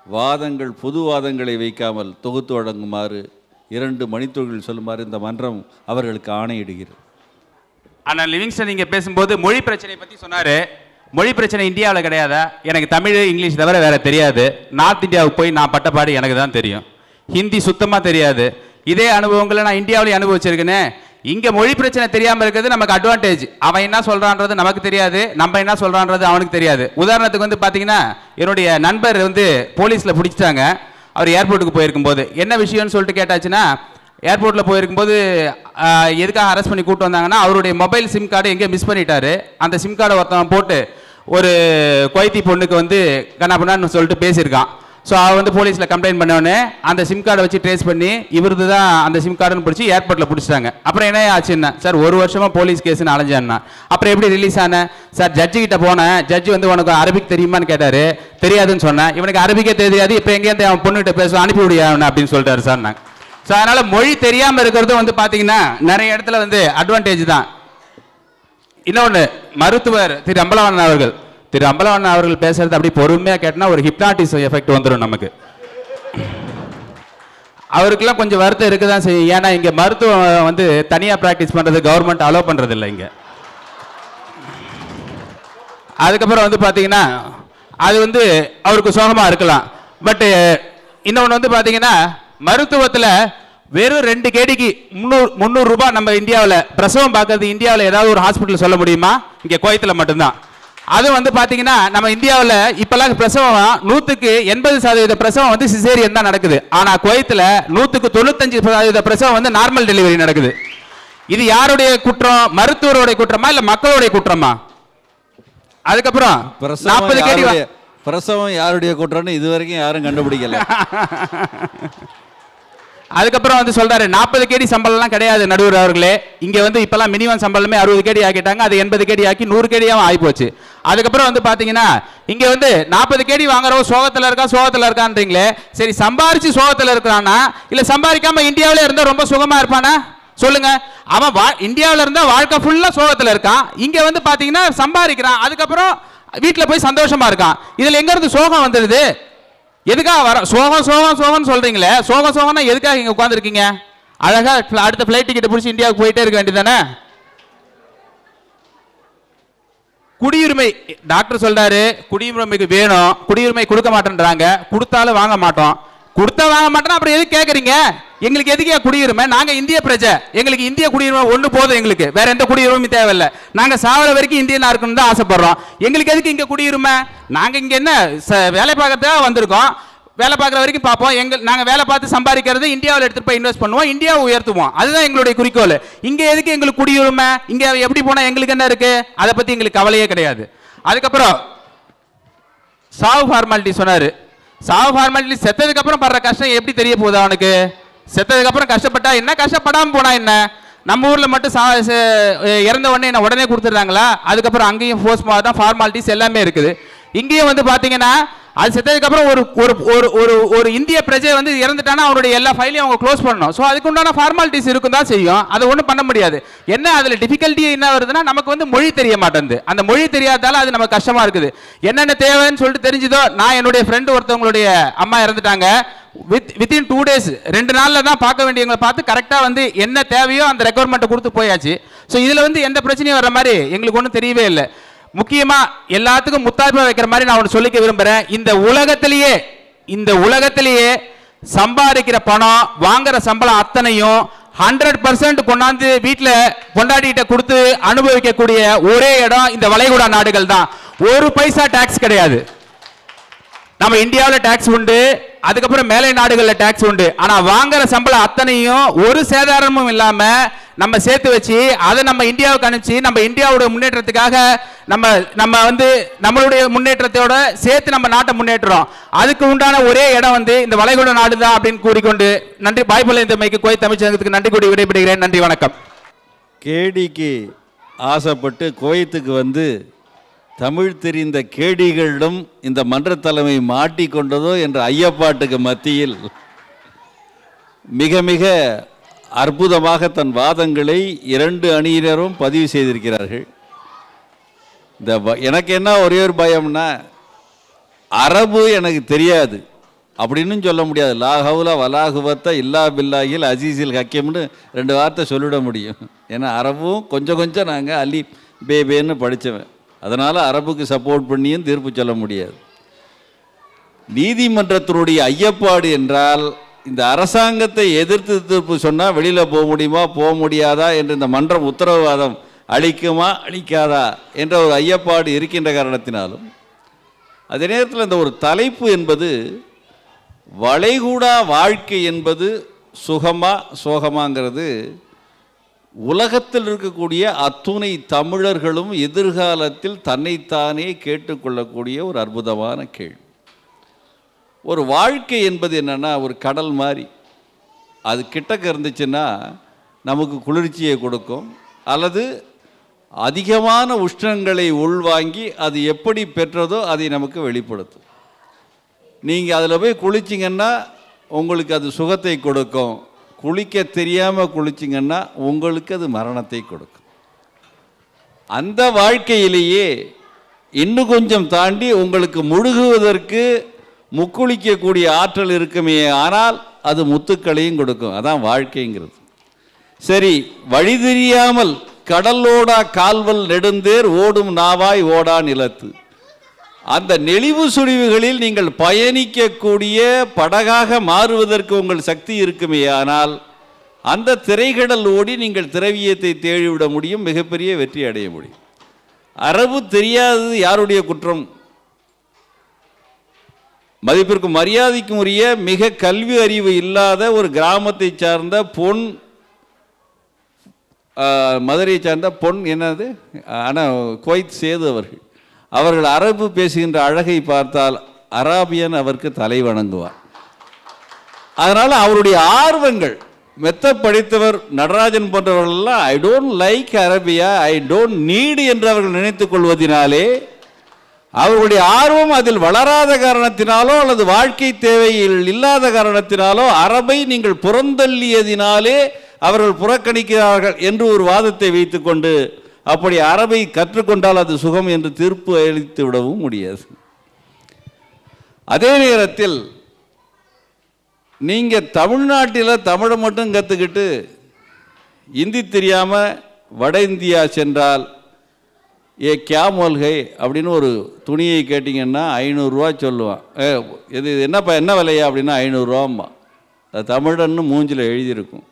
வாதங்கள் பொது வாதங்களை வைக்காமல் தொகுத்து வழங்குமாறு 2 மணித்துளிகள் சொல்லுமாறு இந்த மன்றம் அவர்களுக்கு ஆணையிடுகிறது. ஆனால் லிவிங்ஸ்டன் இங்கே பேசும்போது மொழி பிரச்சனை பற்றி சொன்னார். மொழி பிரச்சனை இந்தியாவில் கிடையாதா? எனக்கு தமிழ் இங்கிலீஷ் தவிர வேறு தெரியாது. நார்த் இந்தியாவுக்கு போய் நான் பட்டப்பாடு எனக்கு தான் தெரியும். ஹிந்தி சுத்தமாக தெரியாது. இதே அனுபவங்களை நான் இந்தியாவிலேயே அனுபவிச்சிருக்கேனே. இங்கே மொழி பிரச்சனை தெரியாமல் இருக்கிறது நமக்கு அட்வான்டேஜ். அவன் என்ன சொல்கிறான்றது நமக்கு தெரியாது, நம்ம என்ன சொல்கிறான்றது அவனுக்கு தெரியாது. உதாரணத்துக்கு வந்து பார்த்தீங்கன்னா, என்னுடைய நண்பர் வந்து போலீஸில் பிடிச்சிட்டாங்க. அவர் ஏர்போர்ட்டுக்கு போயிருக்கும்போது என்ன விஷயம்னு சொல்லிட்டு கேட்டாச்சுன்னா, ஏர்போர்ட்டில் போயிருக்கும்போது எதுக்காக அரெஸ்ட் பண்ணி கூப்பிட்டு வந்தாங்கன்னா, அவருடைய மொபைல் சிம் கார்டு எங்கேயோ மிஸ் பண்ணிட்டாரு. அந்த சிம் கார்டை ஒருத்தவன் போட்டு ஒரு குவைத்தி பொண்ணுக்கு வந்து கண்ணாபண்ணான்னு சொல்லிட்டு பேசியிருக்கான். ஸோ அவள் வந்து போலீஸில் கம்ப்ளைண்ட் பண்ணோடனே அந்த சிம் கார்டை வச்சு ட்ரேஸ் பண்ணி இவருது தான் அந்த சிம் கார்டுன்னு பிடிச்சி ஏர்போர்ட்டில் பிடிச்சிட்டாங்க. அப்புறம் என்ன ஆச்சுன்னா, சார் 1 வருஷமாக போலீஸ் கேஸ்ன்னு அலைஞ்சான்னா. அப்புறம் எப்படி ரிலீஸ் ஆனேன் சார்? ஜட்ஜு கிட்ட போனேன். ஜட்ஜு வந்து உனக்கு அரபிக் தெரியுமான்னு கேட்டார். தெரியாதுன்னு சொன்னேன். இவனுக்கு அரபிக்கே தெரியாது, இப்போ எங்கேருந்து அவன் பொண்ணுகிட்ட பேசுவான், அனுப்பி விடியாவன அப்படின்னு சொல்லிட்டாரு சார். நான் ஸோ அதனால் மொழி தெரியாமல் இருக்கிறது வந்து பார்த்தீங்கன்னா நிறைய இடத்துல வந்து அட்வான்டேஜ் தான். இன்னொன்று, மருத்துவர் திரு அம்பலவாணன் அவர்கள் பேசுறது அப்படி பொறுமையாக கேட்டனா ஒரு ஹிப்னாட்டிசம் எஃபெக்ட் வந்துடும் நமக்கு. அவருக்கெல்லாம் கொஞ்சம் வருத்தம் இருக்க தான் செய்யும். ஏன்னா இங்கே மருத்துவம் வந்து தனியாக ப்ராக்டிஸ் பண்ணுறது கவர்மெண்ட் அலோவ் பண்ணுறது இல்லை இங்கே. அதுக்கப்புறம் வந்து பார்த்தீங்கன்னா அது வந்து அவருக்கு சோகமாக இருக்கலாம். பட்டு இன்னொன்று வந்து பார்த்தீங்கன்னா, மருத்துவத்தில் வெறும் 2 கேடிக்கு 300 ரூபாய் நம்ம இந்தியாவில் பிரசவம் பார்க்கறது இந்தியாவில் ஏதாவது ஒரு ஹாஸ்பிட்டல் சொல்ல முடியுமா? இங்கே குவைத்தில் மட்டும்தான். அது வந்து பாத்தீங்கன்னா நம்ம இந்தியாவில் இப்பெல்லாம் பிரசவம் 100க்கு 80% பிரசவம் வந்து சிசேரியன் தான் நடக்குது. ஆனா குவைத்தில் 100க்கு 95% பிரசவம் வந்து நார்மல் டெலிவரி நடக்குது. இது யாருடைய குற்றம்? மருத்துவருடைய குற்றமா இல்ல மக்களுடைய குற்றமா? அதுக்கப்புறம் 40 கேடி பிரசவம் யாருடைய குற்றம்னு இதுவரைக்கும் யாரும் கண்டுபிடிக்கல. அதுக்கப்புறம் வந்து சொல்றாரு 40 கேடி சம்பளம்லாம் கிடையாது நடுவர் அவர்களே. இங்க வந்து இப்பெல்லாம் மினிமம் சம்பளமே 60 கேடி ஆக்கிட்டாங்க. அது 80 கேடி ஆக்கி 100 கேடியாவும் ஆகி போச்சு. அதுக்கப்புறம் வந்து பாத்தீங்கன்னா இங்க வந்து 40 கேடி வாங்குறவங்க சோகத்துல இருக்கான்றீங்களே. சரி, சம்பாரிச்சு சோகத்துல இருக்கானா இல்ல சம்பாதிக்காம இந்தியாவிலே இருந்தா ரொம்ப சுகமா இருப்பானா சொல்லுங்க? அவன் இந்தியாவில இருந்தா வாழ்க்கை ஃபுல்லா சோகத்துல இருக்கான். இங்க வந்து பாத்தீங்கன்னா சம்பாதிக்கிறான், அதுக்கப்புறம் வீட்டுல போய் சந்தோஷமா இருக்கான். இதுல எங்க இருந்து சோகம் வந்துடுது? எதுக்காக வர சோகம் சோகம் சோகம் சொல்றீங்களே? சோகம் சோகம்னா எதுக்காக இங்க உட்காந்துருக்கீங்க? அழகா அடுத்த பிளைட் டிக்கெட் பிடிச்சி இந்தியாவுக்கு போயிட்டே இருக்க வேண்டியதானே? குடியுரிமை டாக்டர் சொல்றாரு குடியுரிமைக்கு வேணும், குடியுரிமை கொடுக்க மாட்டேன்றாங்க. கொடுத்தாலும் வாங்க மாட்டோம். கொடுத்தா வாங்க மாட்டோம், அப்புறம் எதுக்கு கேட்குறீங்க? எங்களுக்கு எதுக்கே குடியுரிமை? நாங்க இந்திய பிரஜை, எங்களுக்கு இந்திய குடியுரிமை ஒன்று போதும். எங்களுக்கு வேற எந்த குடியுரிமையும் தேவையில்லை. நாங்க சாவர வரைக்கும் இந்தியனா இருக்கணும்னு தான் ஆசைப்படுறோம். எங்களுக்கு எதுக்கு இங்க குடியுரிமை? நாங்க இங்க என்ன வேலை பார்க்கறதுக்காக வந்திருக்கோம். வேலை பார்க்குற வரைக்கும் பார்ப்போம். நாங்க வேலை பார்த்து சம்பாதிக்கிறது இந்தியாவில் எடுத்துட்டு போய் இன்வெஸ்ட் பண்ணுவோம், இந்தியாவை உயர்த்துவோம். அதுதான் எங்களுடைய குறிக்கோள். இங்க எதுக்கு எங்களுக்கு குடியுரிமை? இங்க எப்படி போனா எங்களுக்கு என்ன இருக்கு? அதை பத்தி எங்களுக்கு கவலையே கிடையாது. அதுக்கப்புறம் சாவு ஃபார்மாலிட்டி சொன்னாரு. சாவு ஃபார்மாலிட்டி செத்ததுக்கு அப்புறம் படுற கஷ்டம் எப்படி தெரிய போகுது அவனுக்கு? செத்ததுக்கு அப்புறம் கஷ்டப்பட்டா என்ன, கஷ்டப்படாம போனா என்ன? நம்ம ஊர்ல மட்டும் இறந்த உடனே என்ன உடனே கொடுத்துருந்தாங்களா? அதுக்கப்புறம் அங்கேயும் ஃபோர்ஸ் தான் ஃபார்மாலிட்டிஸ் எல்லாமே இருக்குது. இங்கேயும் வந்து பாத்தீங்கன்னா அது செத்ததுக்கு அப்புறம் ஒரு இந்திய பிரஜை வந்து இறந்துட்டானா அவருடைய எல்லா ஃபைலையும் அவங்க க்ளோஸ் பண்ணணும். ஸோ அதுக்கு உண்டான ஃபார்மாலிட்டிஸ் இருக்கும் தான் செய்யும். அதை ஒன்றும் பண்ண முடியாது. என்ன அதுல டிஃபிகல்ட்டி என்ன வருதுன்னா, நமக்கு வந்து மொழி தெரிய மாட்டேங்குது. அந்த மொழி தெரியாதால அது நமக்கு கஷ்டமா இருக்குது. என்னென்ன தேவைன்னு சொல்லிட்டு தெரிஞ்சுதோ. நான் என்னுடைய ஃப்ரெண்டு ஒருத்தவங்களுடைய அம்மா இறந்துட்டாங்க. வித்தின் 2 days 2 நாள்ல தான் பார்க்க வேண்டியவங்களை பார்த்து கரெக்டாக வந்து என்ன தேவையோ அந்த ரெக்குவயர்மெண்ட்டை கொடுத்து போயாச்சு. ஸோ இதில் வந்து எந்த பிரச்சனையும் வர்ற மாதிரி எங்களுக்கு ஒன்றும் தெரியவே இல்லை. முக்கியமா எல்லாத்துக்கும் முத்தாய்ப்பா வைக்கிற மாதிரி நான் ஒன்று சொல்லிக்க விரும்புறேன். இந்த உலகத்திலேயே சம்பாதிக்கிற பணம், வாங்குற சம்பளம் அத்தனையும் 100% கொண்டாந்து வீட்டில் கொண்டாடிட்ட கொடுத்து அனுபவிக்கக்கூடிய ஒரே இடம் இந்த வளைகுடா நாடுகள் தான். 1 பைசா டாக்ஸ் கிடையாது. நம்ம இந்தியாவில் டாக்ஸ் உண்டு, அதுக்கப்புறம் மேலை நாடுகளில் டாக்ஸ் உண்டு. ஆனா வாங்குற சம்பளம் அத்தனையும் ஒரு சேதாரமும் இல்லாம நம்ம சேர்த்து வச்சு அதை நம்ம இந்தியாவுக்கு அனுப்பிச்சு நம்ம இந்தியாவோட முன்னேற்றத்துக்காக நம்ம வந்து நம்மளுடைய முன்னேற்றத்தோட சேர்த்து நம்ம நாட்டை முன்னேற்றுறோம். அதுக்கு உண்டான ஒரே இடம் வந்து இந்த வளைகுடா நாடு தான் அப்படின்னு கூறிக்கொண்டு நன்றி. வாய்ப்புள்ள இந்த மைக்கு கோயில் தமிழ்ச்சங்கத்துக்கு நன்றி கூறி விடைபெறுகிறேன். நன்றி, வணக்கம். கேடிக்கு ஆசைப்பட்டு குவைத்துக்கு வந்து தமிழ் தெரிந்த கேடிகளிடம் இந்த மன்ற தலைமை மாட்டிக்கொண்டதோ என்ற ஐயப்பாட்டுக்கு மத்தியில் மிக மிக அற்புதமாக தன் வாதங்களை 2 அணியினரும் பதிவு செய்திருக்கிறார்கள். எனக்கு என்ன ஒரே ஒரு பயம்னா, அரபு எனக்கு தெரியாது அப்படின்னு சொல்ல முடியாது. லா ஹவுல வலா குவத்த இல்லா பில்லாஹில் அசீஸில் ஹக்கீம்னு 2 வார்த்தை சொல்லிட முடியும். ஏன்னா அரபும் கொஞ்சம் நாங்கள் அலி பேபேன்னு படித்தவன். அதனால் அரபுக்கு சப்போர்ட் பண்ணியும் தீர்ப்பு சொல்ல முடியாது. நீதிமன்றத்தினுடைய ஐயப்பாடு என்றால், இந்த அரசாங்கத்தை எதிர்த்து தீர்ப்பு சொன்னால் வெளியில் போக முடியுமா போக முடியாதா என்று இந்த மன்றம் உத்தரவாதம் அளிக்குமா அளிக்காதா என்ற ஒரு ஐயப்பாடு இருக்கின்ற காரணத்தினாலும், அதே நேரத்தில் இந்த ஒரு தலைப்பு என்பது வளைகுடா வாழ்க்கை என்பது சுகமா சோகமாங்கிறது உலகத்தில் இருக்கக்கூடிய அத்துணை தமிழர்களும் எதிர்காலத்தில் தன்னைத்தானே கேட்டுக்கொள்ளக்கூடிய ஒரு அற்புதமான கேள்வி. ஒரு வாழ்க்கை என்பது என்னென்னா ஒரு கடல் மாதிரி. அது கிட்டக்க இருந்துச்சுன்னா நமக்கு குளிர்ச்சியை கொடுக்கும், அல்லது அதிகமான உஷ்ணங்களை உள்வாங்கி அது எப்படி பெற்றதோ அதை நமக்கு வெளிப்படுத்தும். நீங்கள் அதில் போய் குளிச்சிங்கன்னா உங்களுக்கு அது சுகத்தை கொடுக்கும். குளிக்க தெரியாமல் குளிச்சிங்கன்னா உங்களுக்கு அது மரணத்தை கொடுக்கும். அந்த வாழ்க்கையிலேயே இன்னும் கொஞ்சம் தாண்டி உங்களுக்கு முழுகுவதற்கு முக்குளிக்கக்கூடிய ஆற்றல் இருக்குமே, ஆனால் அது முத்துக்களையும் கொடுக்கும். அதான் வாழ்க்கைங்கிறது. சரி, வழி தெரியாமல் கடலோடா கால்வல் நெடுந்தேர் ஓடும் நாவாய் ஓடா நிலத்து, அந்த நெளிவு சுழிவுகளில் நீங்கள் பயணிக்கக்கூடிய படகாக மாறுவதற்கு உங்கள் சக்தி இருக்குமே, ஆனால் அந்த திரைக்கடல் ஓடி நீங்கள் திரவியத்தை தேடிவிட முடியும், மிகப்பெரிய வெற்றி அடைய முடியும். அரபு தெரியாதது யாருடைய குற்றம்? மதிப்பிற்கும் மரியாதைக்கும் உரிய மிக கல்வி அறிவு இல்லாத ஒரு கிராமத்தை சார்ந்த பொன், மதுரையை சார்ந்த பொன் என்னது, ஆனால் குவைத் சேது அவர்கள் அரபு பேசுகின்ற அழகை பார்த்தால் அராபியன் அவருக்கு தலை வணங்குவார். அதனால் அவருடைய ஆர்வங்கள், மெத்த படித்தவர் நடராஜன் போன்றவர்கள்லாம் ஐ டோன்ட் லைக் அரபியா, ஐ டோன்ட் நீடு என்று அவர்கள் நினைத்துக் கொள்வதினாலே அவர்களுடைய ஆர்வம் அதில் வளராத காரணத்தினாலோ அல்லது வாழ்க்கை தேவையில் இல்லாத காரணத்தினாலோ அரபை நீங்கள் புறந்தள்ளியதினாலே அவர்கள் புறக்கணிக்கிறார்கள் என்று ஒரு வாதத்தை வைத்துக்கொண்டு அப்படி அரபை கற்றுக்கொண்டால் அது சுகம் என்று தீர்ப்பு அளித்து விடவும் முடியாது. அதே நேரத்தில் நீங்கள் தமிழ்நாட்டில் தமிழை மட்டும் கற்றுக்கிட்டு இந்தி தெரியாமல் வட இந்தியா சென்றால் கே மோல்கை அப்படின்னு ஒரு துணியை கேட்டிங்கன்னா 500 ரூபா சொல்லுவான். இது என்னப்பா என்ன விலையா அப்படின்னா 500 ரூபாம்மா. அது தமிழன்னு மூஞ்சில் எழுதியிருக்கும்.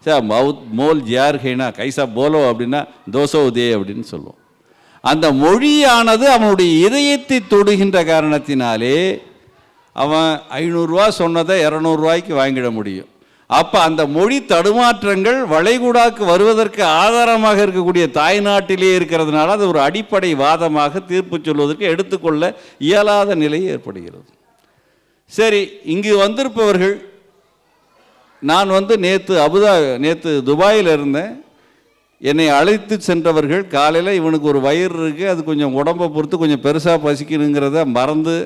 சார் மவுத் மோல் ஜியார்கைனா கைசா போலோ அப்படின்னா தோசோ உதே அப்படின்னு சொல்லுவோம். அந்த மொழியானது அவனுடைய இதயத்தை தொடுகின்ற காரணத்தினாலே அவன் 500 ரூபா சொன்னதை 200 ரூபாய்க்கு வாங்கிட முடியும். அப்போ அந்த மொழி தடுமாற்றங்கள் வளைகுடாக்கு வருவதற்கு ஆதாரமாக இருக்கக்கூடிய தாய்நாட்டிலே இருக்கிறதுனால அது ஒரு அடிப்படை வாதமாக தீர்ப்பு சொல்வதற்கு எடுத்துக்கொள்ள இயலாத நிலை ஏற்படுகிறது. சரி, இங்கு வந்திருப்பவர்கள், நான் நேற்று துபாயில் இருந்தேன். என்னை அழைத்து சென்றவர்கள் காலையில் இவனுக்கு ஒரு வயிறு இருக்குது, அது கொஞ்சம் உடம்பை பொறுத்து கொஞ்சம் பெருசாக பசிக்கணுங்கிறத மறந்து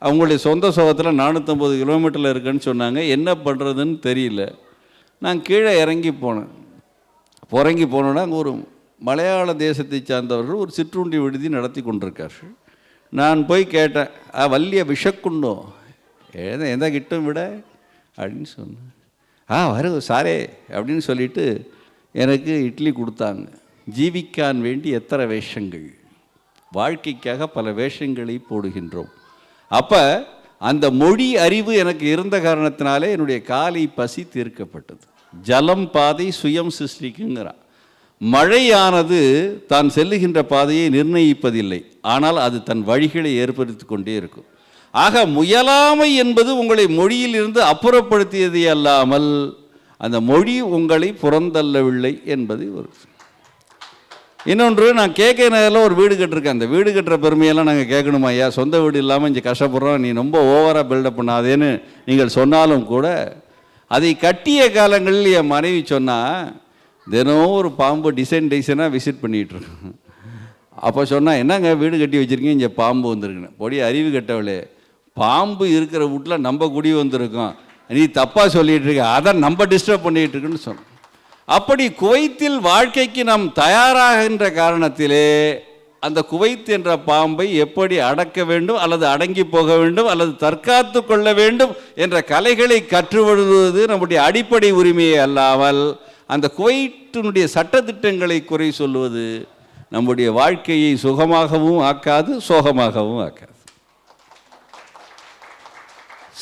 அவங்களுடைய சொந்த சோகத்தில் 450 கிலோமீட்டரில் இருக்குன்னு சொன்னாங்க. என்ன பண்ணுறதுன்னு தெரியல. நான் கீழே இறங்கி போனோன்னா அங்கே ஒரு மலையாள தேசத்தை சார்ந்தவர்கள் ஒரு சிற்றுண்டி விடுதி நடத்தி கொண்டிருக்கார்கள். நான் போய் கேட்டேன், வல்லிய விஷக்குண்டோ எந்த கிட்டும் விட அப்படின்னு சொன்னேன். வரும் சாரே அப்படின்னு சொல்லிட்டு எனக்கு இட்லி கொடுத்தாங்க. ஜீவிக்கான் வேண்டி எத்தனை வேஷங்கள், வாழ்க்கைக்காக பல வேஷங்களை போடுகின்றோம். அப்போ அந்த மொழி அறிவு எனக்கு இருந்த காரணத்தினாலே என்னுடைய காலை பசி தீர்க்கப்பட்டது. ஜலம் பாதை சுயம் சிருஷ்டிக்குங்கிறான். மழையானது தான் செல்லுகின்ற பாதையை நிர்ணயிப்பதில்லை, ஆனால் அது தன் வழிகளை ஏற்படுத்தி கொண்டே இருக்கும். ஆக முயலாமை என்பது உங்களை மொழியில் இருந்து அப்புறப்படுத்தியது அல்லாமல் அந்த மொழி உங்களை புறந்தள்ளவில்லை என்பது ஒரு. இன்னொன்று, நான் கேட்க நேரில் ஒரு வீடு கட்டிருக்கேன். அந்த வீடு கட்டுற பெருமையெல்லாம் நாங்கள் கேட்கணுமா ஐயா? சொந்த வீடு இல்லாமல் இங்கே கஷ்டப்படுறோம், நீ ரொம்ப ஓவராக பில்டப் பண்ணாதேன்னு நீங்கள் சொன்னாலும் கூட அதை கட்டிய காலங்களில் என் மனைவி சொன்னால் தினம் ஒரு பாம்பு டிசைனாக விசிட் பண்ணிகிட்ருக்கோம். அப்போ சொன்னால், என்னங்க வீடு கட்டி வச்சுருக்கீங்க, இங்கே பாம்பு வந்துருக்குன்னு. பொடி அறிவு கட்டவளே, பாம்பு இருக்கிற வீட்டில் நம்ம குடி வந்திருக்கோம், நீ தப்பாக சொல்லிகிட்டு இருக்க, அதை நம்ம டிஸ்டர்ப் பண்ணிகிட்டு இருக்குன்னு சொன்னோம். அப்படி குவைத்தில் வாழ்க்கைக்கு நாம் தயாராகின்ற காரணத்திலே அந்த குவைத் என்ற பாம்பை எப்படி அடக்க வேண்டும் அல்லது அடங்கி போக வேண்டும் அல்லது தற்காத்து கொள்ள வேண்டும் என்ற கலைகளை கற்றுவருவது நம்முடைய அடிப்படை உரிமையை அல்லாமல் அந்த குவைத்தினுடைய சட்டத்திட்டங்களை குறை சொல்லுவது நம்முடைய வாழ்க்கையை சுகமாகவும் ஆக்காது, சோகமாகவும் ஆக்காது.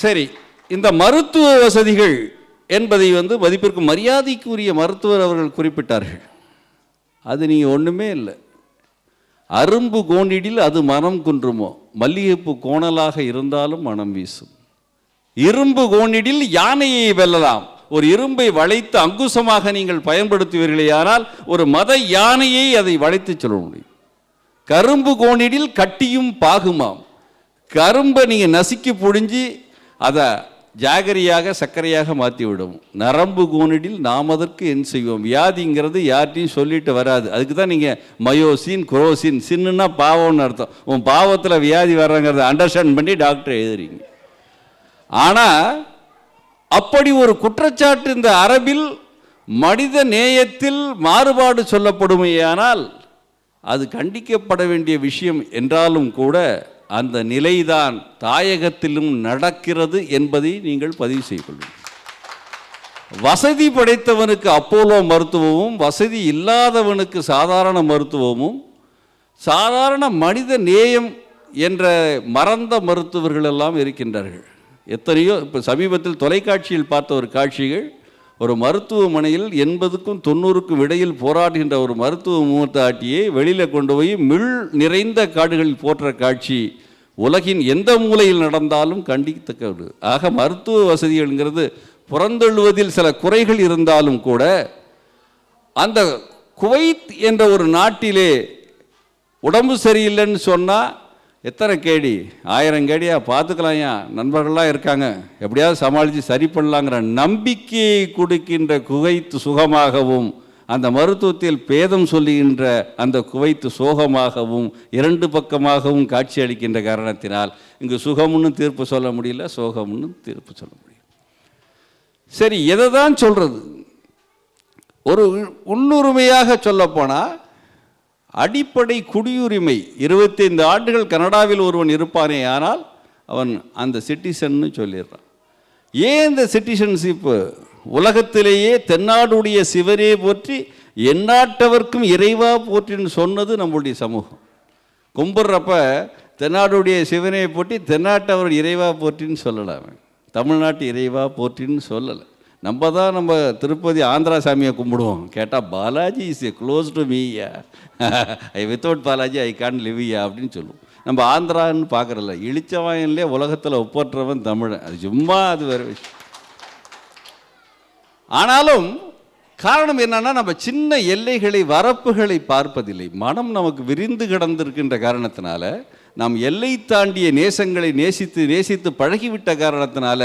சரி, இந்த மருத்துவ வசதிகள் என்பதை மதிப்பிற்கு மரியாதைக்குரிய மருத்துவர் அவர்கள் குறிப்பிட்டார்கள். அது நீங்கள் ஒன்றுமே இல்லை. அரும்பு கோணிடில் அது மனம் குன்றுமோ, மல்லிகைப்பூ கோணலாக இருந்தாலும் மனம் வீசும். இரும்பு கோணிடில் யானையை வெல்லலாம். ஒரு இரும்பை வளைத்து அங்குசமாக நீங்கள் பயன்படுத்துவீர்களே, ஆனால் ஒரு மத யானையை அதை வளைத்து சொல்ல முடியும். கரும்பு கோணிடில் கட்டியும் பாகுமாம். கரும்பை நீங்கள் நசுக்கி புழிஞ்சி அதை ஜாகரியாக சர்க்கரையாக மாற்றி விடும். நரம்பு கோணிடில் நாம் அதற்கு என்ன செய்வோம்? வியாதிங்கிறது யார்ட்டையும் சொல்லிட்டு வராது. அதுக்கு தான் நீங்கள் மயோசின் குரோசின், சின்னுன்னா பாவம்னு அர்த்தம். உன் பாவத்தில் வியாதி வர்றங்கிறத அண்டர்ஸ்டாண்ட் பண்ணி டாக்டர் எழுதுறீங்க. ஆனால் அப்படி ஒரு குற்றச்சாட்டு இந்த அரபில் மனித நேயத்தில் மாறுபாடு சொல்லப்படுமையானால் அது கண்டிக்கப்பட வேண்டிய விஷயம் என்றாலும் கூட அந்த நிலைதான் தாயகத்திலும் நடக்கிறது என்பதை நீங்கள் பதிவு செய்யப்படும். வசதி படைத்தவனுக்கு அப்போலோ மருத்துவமும் வசதி இல்லாதவனுக்கு சாதாரண மருத்துவமும், சாதாரண மனித நேயம் என்ற மறந்த மருத்துவர்கள் எல்லாம் இருக்கின்றார்கள். எத்தனையோ இப்போ சமீபத்தில் தொலைக்காட்சியில் பார்த்த ஒரு காட்சிகள், ஒரு மருத்துவமனையில் 80க்கும் 90க்கும் இடையில் போராடுகின்ற ஒரு மருத்துவ மூத்தாட்டியை வெளியில் கொண்டு போய் மிள் நிறைந்த காடுகளில் போற்ற காட்சி உலகின் எந்த மூலையில் நடந்தாலும் கண்டிக்கத்தக்கது. ஆக மருத்துவ வசதிகள்ங்கிறது புறந்தள்ளுவதில் சில குறைகள் இருந்தாலும் கூட அந்த குவைத் என்ற ஒரு நாட்டிலே உடம்பு சரியில்லைன்னு சொன்னால் எத்தனை கேடி, 1000 கேடியா, பார்த்துக்கலாம்யா, நண்பர்கள்லாம் இருக்காங்க, எப்படியாவது சமாளித்து சரி பண்ணலாங்கிற நம்பிக்கையை கொடுக்கின்ற குவைத்து சுகமாகவும் அந்த மருத்துவத்தில் பேதம் சொல்லுகின்ற அந்த குவைத்து சோகமாகவும் 2 பக்கமாகவும் காட்சி அளிக்கின்ற காரணத்தினால் இங்கு சுகம்னு தீர்ப்பு சொல்ல முடியல, சோகம்னு தீர்ப்பு சொல்ல முடியல. சரி, எதை தான் சொல்கிறது? ஒரு முன்னுரிமையாக சொல்லப்போனால் அடிப்படை குடியுரிமை 25 ஆண்டுகள் கனடாவில் ஒருவன் இருப்பானே ஆனால் அவன் அந்த சிட்டிசன்னு சொல்லிடுறான். ஏன் இந்த சிட்டிசன்ஷிப்பு? உலகத்திலேயே தென்னாடுடைய சிவனே போற்றி எந்நாட்டவர்க்கும் இறைவா போற்றின்னு சொன்னது நம்முடைய சமூகம். கும்பிட்றப்ப தென்னாடுடைய சிவனே போற்றி தென்னாட்டவர் இறைவா போற்றின்னு சொல்லலாம், தமிழ்நாட்டு இறைவா போற்றின்னு சொல்லலை. நம்ம திருப்பதி ஆந்திரா சாமியை கும்பிடுவோம், கேட்டால் Balaji is a close to மீயா, I without Balaji I can லிவ்யா அப்படின்னு சொல்லுவோம். நம்ம ஆந்திரான்னு பார்க்குறல, இழிச்சவாயன்லேயே உலகத்தில் ஒப்பற்றவன் தமிழன், அது சும்மா அது வேறு விஷயம். ஆனாலும் காரணம் என்னன்னா, நம்ம சின்ன எல்லைகளை வரப்புகளை பார்ப்பதில்லை. மனம் நமக்கு விரிந்து கிடந்திருக்கின்ற காரணத்தினால, நாம் எல்லை தாண்டிய நேசங்களை நேசித்து பழகிவிட்ட காரணத்தினால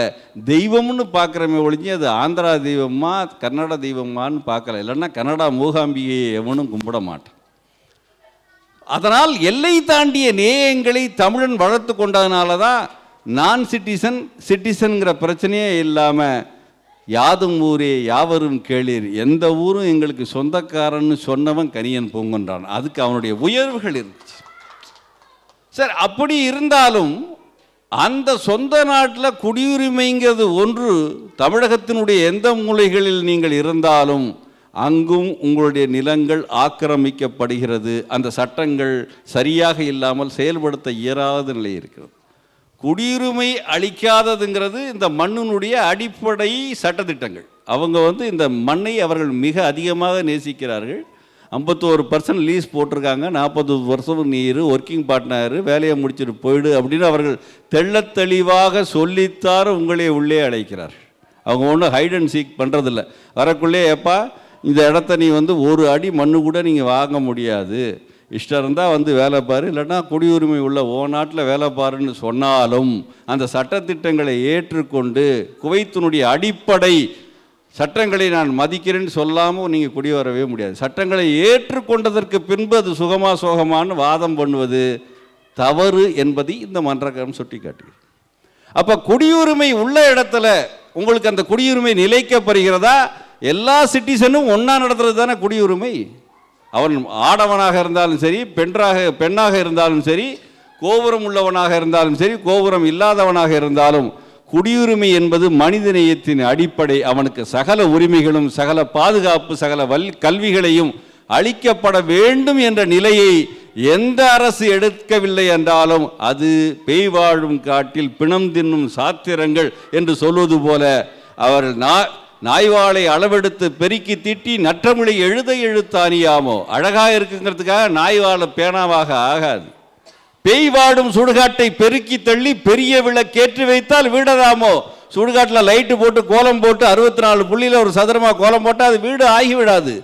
தெய்வம்னு பார்க்குறமே ஒழிஞ்சு அது ஆந்திரா தெய்வமா கன்னட தெய்வமானு பார்க்கல. இல்லைன்னா கன்னடா மூகாம்பிகையை எவனும் கும்பிட மாட்டான். அதனால் எல்லை தாண்டிய நேயங்களை தமிழன் வளர்த்து கொண்டதுனால தான் நான் சிட்டிசன்கிற பிரச்சனையே இல்லாமல் யாதும் ஊரே யாவரும் கேளீர், எந்த ஊரும் எங்களுக்கு சொந்தக்காரன்னு சொன்னவன் கனியன் பூங்குன்றான். அதுக்கு அவனுடைய உயர்வுகள் இருந்துச்சு. சார், அப்படி இருந்தாலும் அந்த சொந்த நாட்டில் குடியுரிமைங்கிறது ஒன்று, தமிழகத்தினுடைய எந்த மூலைகளில் நீங்கள் இருந்தாலும் அங்கும் உங்களுடைய நிலங்கள் ஆக்கிரமிக்கப்படுகிறது. அந்த சட்டங்கள் சரியாக இல்லாமல் செயல்படுத்த இயலாத நிலை இருக்கிறது. குடியுரிமை அளிக்காததுங்கிறது இந்த மண்ணினுடைய அடிப்படை சட்டத்திட்டங்கள். அவங்க இந்த மண்ணை அவர்கள் மிக அதிகமாக நேசிக்கிறார்கள். 51% லீஸ் போட்டிருக்காங்க, 40 வருஷம் நீர் ஒர்க்கிங் பார்ட்னர், வேலையை முடிச்சுட்டு போயிடு அப்படின்னு அவர்கள் தெள்ளத் தெளிவாக சொல்லித்தார உங்களே உள்ளே அழைக்கிறார். அவங்க ஒன்றும் ஹைட் அண்ட் சீக் பண்ணுறதில்ல. வரக்குள்ளே எப்பா இந்த இடத்த நீ ஒரு அடி மண்ணு கூட நீங்கள் வாங்க முடியாது, இஷ்டம் இருந்தால் வேலை பாரு, இல்லைன்னா குடியுரிமை உள்ள நாட்டில் வேலை பாருன்னு சொன்னாலும் அந்த சட்டத்திட்டங்களை ஏற்றுக்கொண்டு குவைத்தினுடைய அடிப்படை சட்டங்களை நான் மதிக்கிறேன்னு சொல்லாமல் நீங்கள் குடி வரவே முடியாது. சட்டங்களை ஏற்றுக்கொண்டதற்கு பின்பு அது சுகமா சோகமானு வாதம் பண்ணுவது தவறு என்பதை இந்த மன்றகம் சுட்டி காட்டுகிறது. அப்போ குடியுரிமை உள்ள இடத்துல உங்களுக்கு அந்த குடியுரிமை நிலைக்கப்படுகிறதா? எல்லா சிட்டிசனும் ஒன்றா நடத்துறது தானே குடியுரிமை. அவன் ஆடவனாக இருந்தாலும் சரி, பெண்ணாக இருந்தாலும் சரி, கோபுரம் உள்ளவனாக இருந்தாலும் சரி, கோபுரம் இல்லாதவனாக இருந்தாலும் குடியுரிமை என்பது மனிதநேயத்தின் அடிப்படை. அவனுக்கு சகல உரிமைகளும் சகல பாதுகாப்பு சகல கல்விகளையும் அளிக்கப்பட வேண்டும் என்ற நிலையை எந்த அரசு எடுக்கவில்லை என்றாலும் அது பேய் வாழும் காட்டில் பிணம் தின்னும் சாத்திரங்கள் என்று சொல்வது போல அவர்கள் நாய்வாளை அளவெடுத்து பெருக்கி திட்டி நற்றமிழை எழுத்தானியாமோ, அழகாக இருக்குங்கிறதுக்காக நாய்வாழை பேனாவாக ஆகாது. பேய் வாடும் சுடுகாட்டை பெருக்கி தள்ளி பெரிய விளக்கேற்றி வைத்தால் வீடதாமோ. சுடுகாட்டில் லைட்டு போட்டு கோலம் போட்டு 64 புள்ளியில் ஒரு சதுரமாக கோலம் போட்டால் அது வீடு ஆகிவிடாது.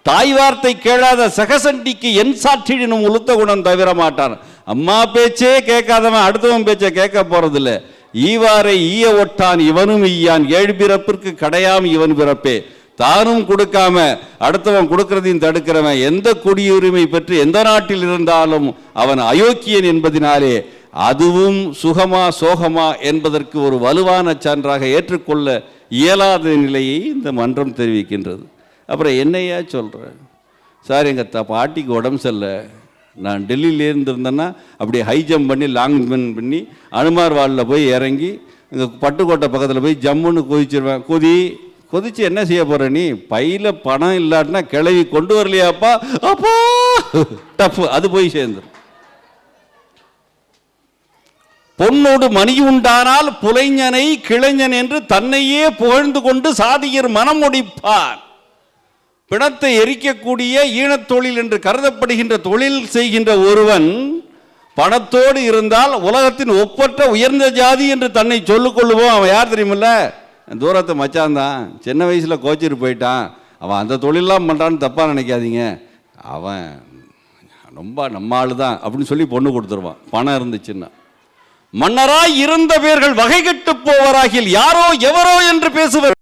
தாய் வார்த்தை கேளாத சகசண்டிக்கு என் சாற்றினும் உளுத்த குணம் தவிர மாட்டான். அம்மா பேச்சே கேட்காதவன் அடுத்தவன் பேச்சை கேட்க போறதில்ல. ஈவாரை ஈய ஒட்டான் இவனும் ஈயான், 7 பிறப்பிற்கு கடையாம் இவன் பிறப்பே. தானும் கொடுக்காம அடுத்தவன் கொடுக்கறதையும் தடுக்கிறவன் எந்த குடியுரிமை பெற்று எந்த நாட்டில் இருந்தாலும் அவன் அயோக்கியன் என்பதினாலே அதுவும் சுகமா சோகமா என்பதற்கு ஒரு வலுவான சான்றாக ஏற்றுக்கொள்ள இயலாத நிலையை இந்த மன்றம் தெரிவிக்கின்றது. அப்புறம் என்னையா சொல்கிறேன் சார், எங்கள் பாட்டிக்கு உடம்பு சரியில்லை, நான் டெல்லியிலே இருந்திருந்தேன்னா அப்படியே ஹை ஜம்ப் பண்ணி லாங் ஜம்ப் பண்ணி அனுமார் வாலில் போய் இறங்கி இங்கே பட்டுக்கோட்டை பக்கத்தில் போய் ஜம்முன்னு கொதிச்சிருவேன். கொதிச்சு என்ன செய்ய போற? நீ பையில பணம் இல்லாட்டினா கிளவி கொண்டு வரலையாப்பா, அப்பா டஃப், அது போய் சேர்ந்துடும். பொன்னோடு மணி உண்டானால் புலைஞனை கிளைஞன் என்று தன்னையே புகழ்ந்து கொண்டு சாதியர் மனம் முடிப்பார். பிணத்தை எரிக்கக்கூடிய ஈனத் தொழில் என்று கருதப்படுகின்ற தொழில் செய்கின்ற ஒருவன் பணத்தோடு இருந்தால் உலகத்தின் ஒப்பற்ற உயர்ந்த ஜாதி என்று தன்னை சொல்லிக் கொள்ளுவோம். அவன் யார் தெரியுமில்ல? தூரத்தை மச்சான் தான், சின்ன வயசில் கோச்சிட்டு போயிட்டான், அவன் அந்த தொழிலெலாம் பண்ணுறான்னு தப்பாக நினைக்காதீங்க, அவன் ரொம்ப நம்ம ஆளு தான் அப்படின்னு சொல்லி பொண்ணு கொடுத்துருவான் பணம் இருந்துச்சுன்னா. மன்னராய் இருந்த பேர்கள் வகை கெட்டு போவராகில் யாரோ எவரோ என்று பேசுவர்.